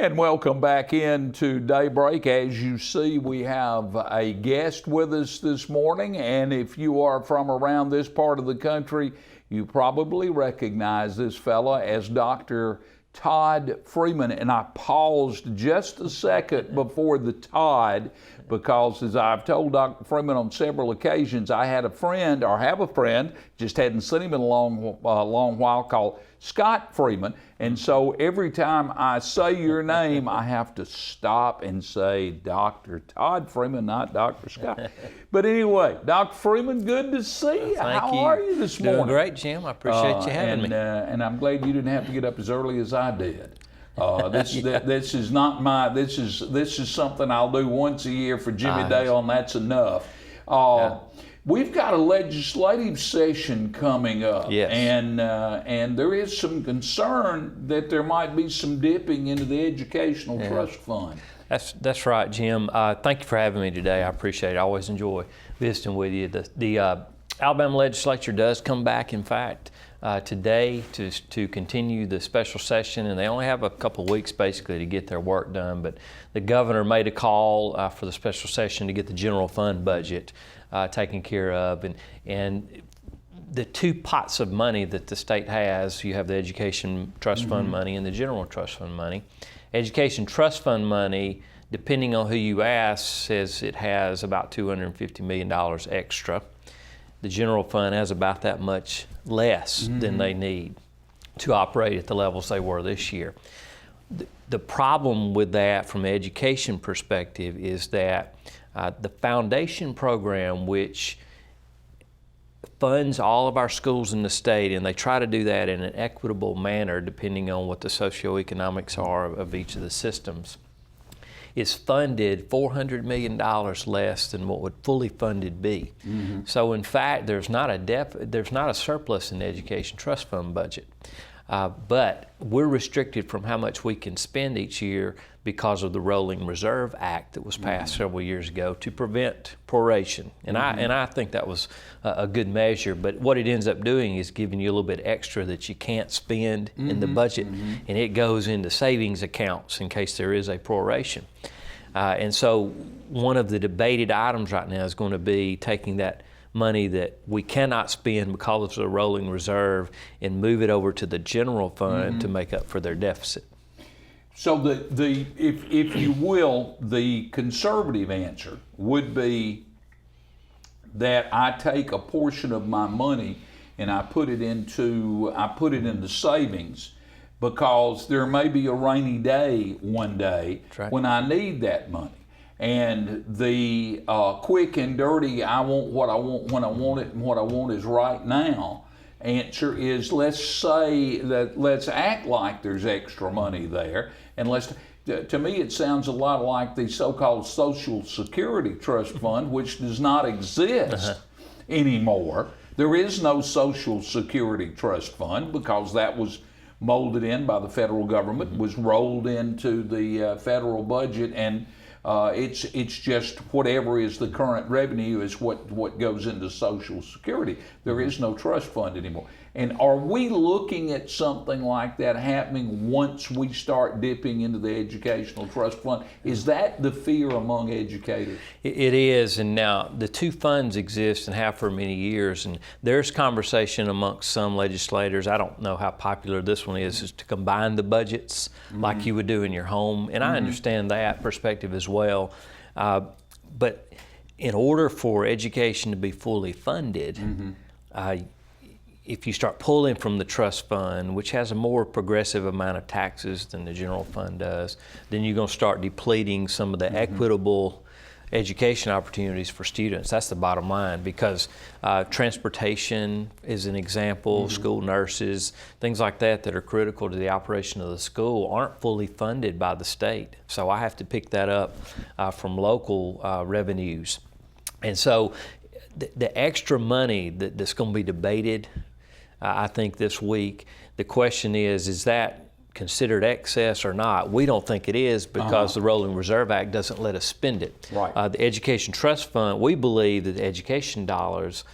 And welcome back into Daybreak. As you see, we have a guest with us this morning, and if you are from around this part of the country, you probably recognize this fella as Dr. Todd Freeman. And I paused just a second before the Todd because, as I've told Dr. Freeman on several occasions, I had a friend, or have a friend, just hadn't seen him in a long while, called Scott Freeman. And so every time I say your name, I have to stop and say Dr. Todd Freeman, not Dr. Scott. But anyway, Dr. Freeman, good to see you. How are you this morning? Doing great, Jim. I appreciate you having me. And I'm glad you didn't have to get up as early as I did. This is not my. This is something I'll do once a year for Jimmy Dale, and that's enough. We've got a legislative session coming up, yes. And there is some concern that there might be some dipping into the educational trust fund. That's right, Jim. Thank you for having me today. I appreciate it. I always enjoy visiting with you. The Alabama legislature does come back, in fact, today to continue the special session, and they only have a couple of weeks basically to get their work done. But the governor made a call for the special session to get the general fund budget taken care of, and the two pots of money that the state has, you have the education trust fund money and the general trust fund money. Education trust fund money, depending on who you ask, says it has about $250 million extra. The general fund has about that much less than they need to operate at the levels they were this year. The problem with that from an education perspective is that the foundation program, which funds all of our schools in the state, and they try to do that in an equitable manner depending on what the socioeconomics are of each of the systems, is funded $400 million less than what would fully funded be. So in fact, there's not a surplus in the education trust fund budget. But we're restricted from how much we can spend each year because of the Rolling Reserve Act that was passed several years ago to prevent proration. And I think that was a good measure, but what it ends up doing is giving you a little bit extra that you can't spend in the budget, and it goes into savings accounts in case there is a proration. And so one of the debated items right now is going to be taking that money that we cannot spend because of the rolling reserve and move it over to the general fund to make up for their deficit. So if you will, the conservative answer would be that I take a portion of my money and I put it into savings, because there may be a rainy day one day when I need that money. And the quick and dirty, I want what I want when I want it, and what I want is right now answer is, let's act like there's extra money there, and to me it sounds a lot like the so-called Social Security Trust Fund, which does not exist anymore. There is no Social Security Trust Fund because that was molded in by the federal government, was rolled into the federal budget, and it's just whatever is the current revenue is what goes into Social Security. There is no trust fund anymore. And are we looking at something like that happening once we start dipping into the educational trust fund? Is that the fear among educators? It is, and now the two funds exist and have for many years, and there's conversation amongst some legislators, I don't know how popular this one is to combine the budgets like you would do in your home, and I understand that perspective as well. But in order for education to be fully funded, if you start pulling from the trust fund, which has a more progressive amount of taxes than the general fund does, then you're going to start depleting some of the equitable education opportunities for students. That's the bottom line, because transportation is an example, school nurses, things like that are critical to the operation of the school aren't fully funded by the state. So I have to pick that up from local revenues. And so the extra money that's going to be debated, I think this week, the question is that considered excess or not? We don't think it is, because the Rolling Reserve Act doesn't let us spend it. Right. The Education Trust Fund, we believe that the education dollars,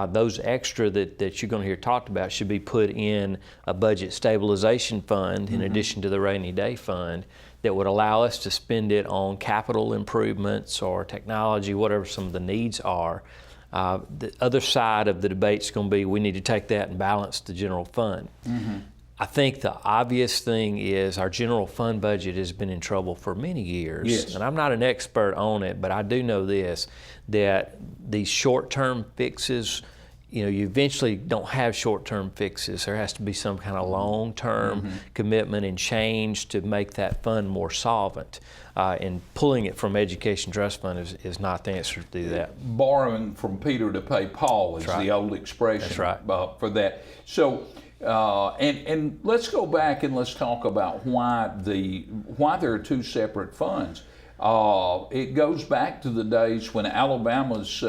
those extra that you're going to hear talked about, should be put in a budget stabilization fund in addition to the rainy day fund that would allow us to spend it on capital improvements or technology, whatever some of the needs are. The other side of the debate is going to be we need to take that and balance the general fund. I think the obvious thing is our general fund budget has been in trouble for many years. Yes. And I'm not an expert on it, but I do know this, that these short-term fixes, you eventually don't have short-term fixes. There has to be some kind of long-term commitment and change to make that fund more solvent. And pulling it from Education Trust Fund is not the answer to do that. Borrowing from Peter to pay Paul is the old expression. That's right. For that. So, and let's go back and let's talk about why there are two separate funds. It goes back to the days when Alabama's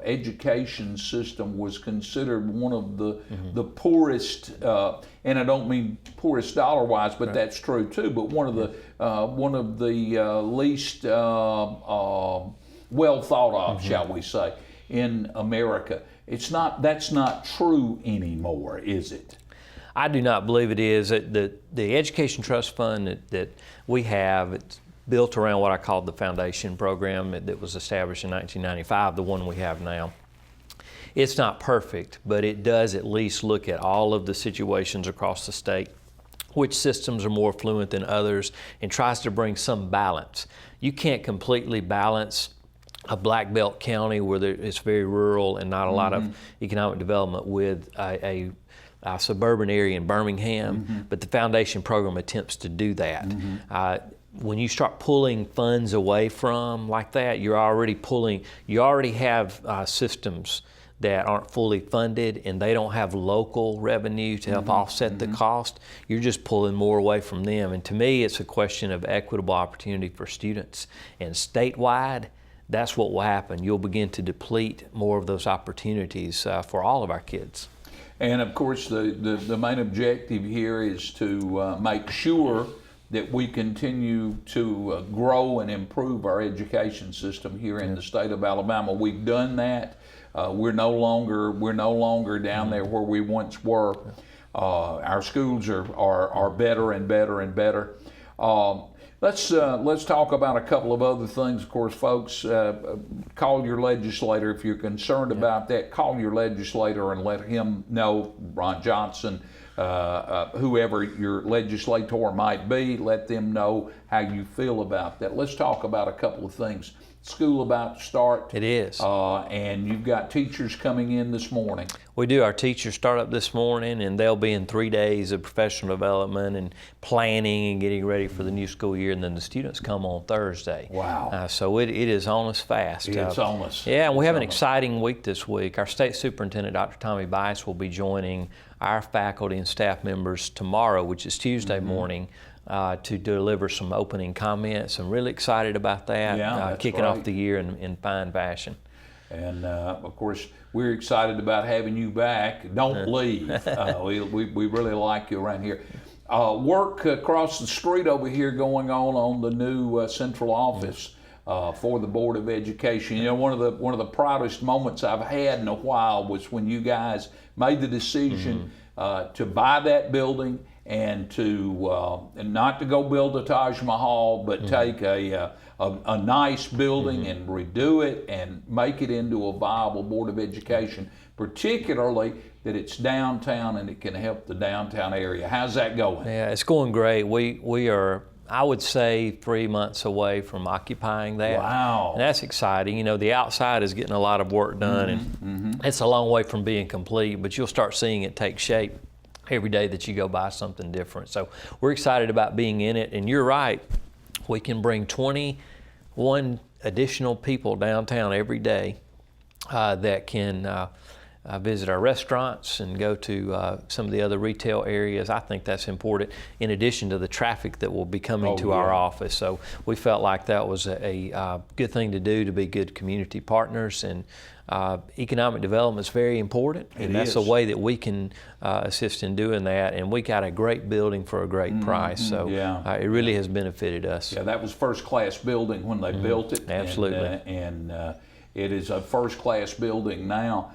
education system was considered one of the poorest, and I don't mean poorest dollar-wise, but that's true too. But one of the least well thought of, shall we say, in America. That's not true anymore, is it? I do not believe it is. The Education Trust Fund that we have, it's built around what I call the foundation program that was established in 1995, the one we have now. It's not perfect, but it does at least look at all of the situations across the state, which systems are more affluent than others, and tries to bring some balance. You can't completely balance a black belt county where it's very rural and not a lot of economic development with a suburban area in Birmingham, but the foundation program attempts to do that. When you start pulling funds away from like that, you already have systems that aren't fully funded and they don't have local revenue to help offset the cost. You're just pulling more away from them. And to me, it's a question of equitable opportunity for students. And statewide, that's what will happen. You'll begin to deplete more of those opportunities for all of our kids. And of course, the main objective here is to make sure that we continue to grow and improve our education system here in the state of Alabama. We've done that. We're no longer down there where we once were. Our schools are better and better and better. Let's talk about a couple of other things. Of course, folks, call your legislator if you're concerned about that. Call your legislator and let him know, Ron Johnson, whoever your legislator might be, let them know how you feel about that. Let's talk about a couple of things. School about to start. It is. And you've got teachers coming in this morning. We do. Our teachers start up this morning, and they'll be in 3 days of professional development and planning and getting ready for the new school year, and then the students come on Thursday. Wow. So it is on us fast. It's on us. Yeah, and we have an exciting week this week. Our state superintendent, Dr. Tommy Bice, will be joining our faculty and staff members tomorrow, which is Tuesday morning, to deliver some opening comments. I'm really excited about that, kicking off the year in fine fashion. And of course, we're excited about having you back. Don't leave. We really like you around here. Work across the street over here going on the new central office for the Board of Education. You know, one of the proudest moments I've had in a while was when you guys made the decision to buy that building and to not to go build a Taj Mahal, but take a nice building and redo it and make it into a viable Board of Education, particularly that it's downtown and it can help the downtown area. How's that going? Yeah, it's going great. We are, I would say, 3 months away from occupying that. Wow. And that's exciting. You know, the outside is getting a lot of work done, and it's a long way from being complete, but you'll start seeing it take shape every day that you go buy something different. So we're excited about being in it, and you're right. We can bring 21 additional people downtown every day that can visit our restaurants and go to some of the other retail areas. I think that's important, in addition to the traffic that will be coming to our office. So we felt like that was a good thing to do, to be good community partners. And economic development is very important, and that's a way that we can assist in doing that. And we got a great building for a great price, so it really has benefited us. Yeah, that was first-class building when they built it. Absolutely. And it is a first-class building now.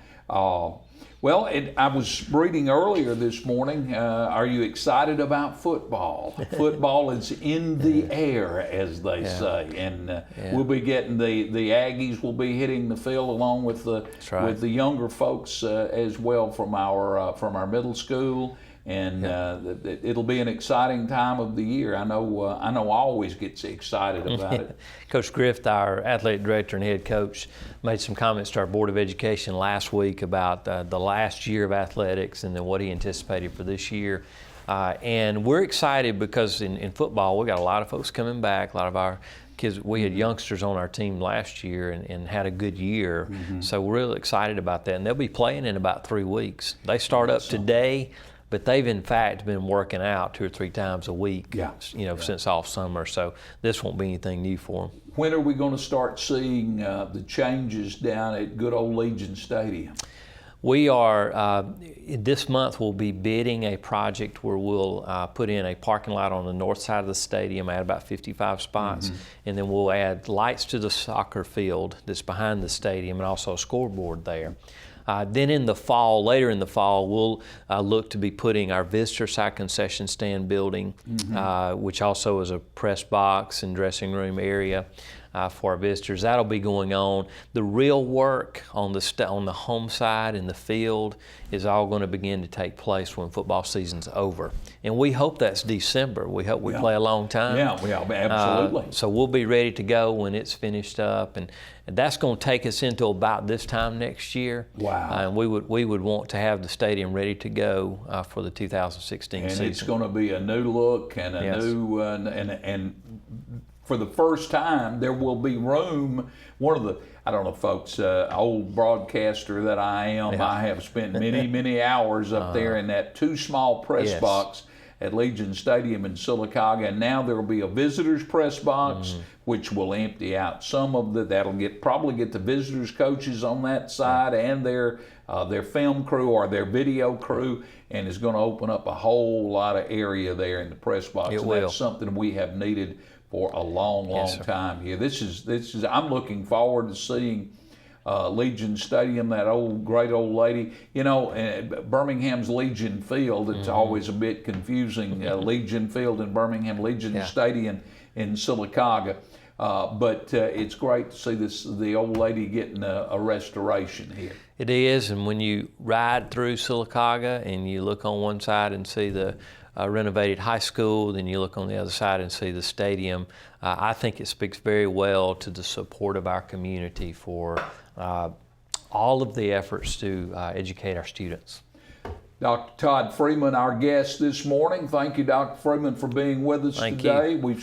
Well, I was reading earlier this morning, are you excited about football? Football is in the air, as they say, and we'll be getting the Aggies will be hitting the field along with with the younger folks as well from our middle school. And it'll be an exciting time of the year. I know I always gets excited about it. Coach Griffith, our athletic director and head coach, made some comments to our Board of Education last week about the last year of athletics and then what he anticipated for this year. And we're excited because in football, we got a lot of folks coming back, a lot of our kids. We had youngsters on our team last year and had a good year. So we're really excited about that. And they'll be playing in about 3 weeks. They start up today. But they've in fact been working out 2 or 3 times a week, since off summer. So this won't be anything new for them. When are we going to start seeing the changes down at good old Legion Stadium? We are, this month we'll be bidding a project where we'll put in a parking lot on the north side of the stadium, add about 55 spots, and then we'll add lights to the soccer field that's behind the stadium and also a scoreboard there. Then in the fall, later in the fall, we'll look to be putting our visitor side concession stand building, which also is a press box and dressing room area for our visitors. That'll be going on. The real work on the home side in the field is all going to begin to take place when football season's over. And we hope that's December. We hope we play a long time. Yeah, absolutely. So we'll be ready to go when it's finished up. And that's going to take us into about this time next year. Wow. And we would want to have the stadium ready to go for the 2016 season. And it's going to be a new look and a new, and for the first time, there will be room. I don't know, folks, old broadcaster that I am, I have spent many hours up there in that too small press box at Legion Stadium in Sylacauga, and now there will be a visitors press box, which will empty out some of that'll probably get the visitors coaches on that side and their film crew or their video crew, and is going to open up a whole lot of area there in the press box. That's something we have needed for a long time here. This is. I'm looking forward to seeing Legion Stadium, that great old lady. Birmingham's Legion Field. It's always a bit confusing. Legion Field in Birmingham, Legion Stadium in Sylacauga. But it's great to see the old lady getting a restoration here. It is, and when you ride through Sylacauga and you look on one side and see the renovated high school, then you look on the other side and see the stadium, I think it speaks very well to the support of our community for all of the efforts to educate our students. Dr. Todd Freeman, our guest this morning. Thank you, Dr. Freeman, for being with us today. We've